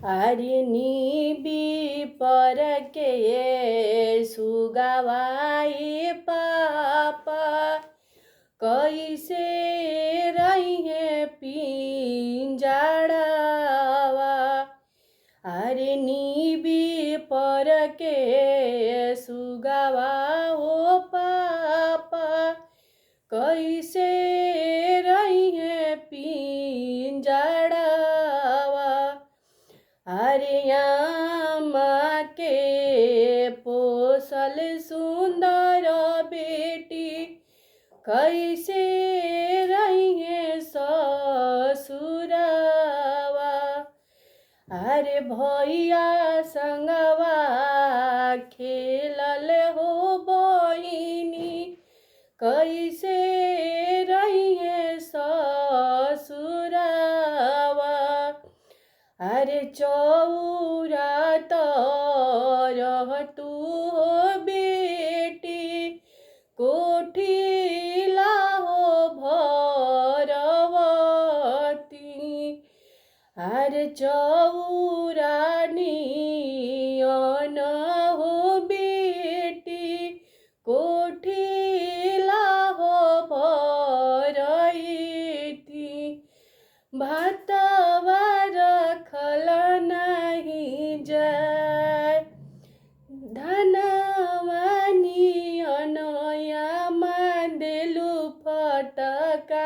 आरिनी B पर के सुगवाई पापा कैसे रहे पिंजड़वा। आरिनी बी पर के सुगवा हो पापा कैसे रहे पिंजड़वा। आर्यामा के पोसल सुंदर बेटी कैसे रहे ससुरवा। अरे भैया संगवा खेलल हो बहिनी कैसे रहे ससुरवा। अरे चौरा तरह तू हो बेटी कोठिला हो भरवती। अरे चौरा नियन हो बेटी कोठिला हो भरईती। भातवा रखल नहीं जाय धनवा नियन यामा देलु फटका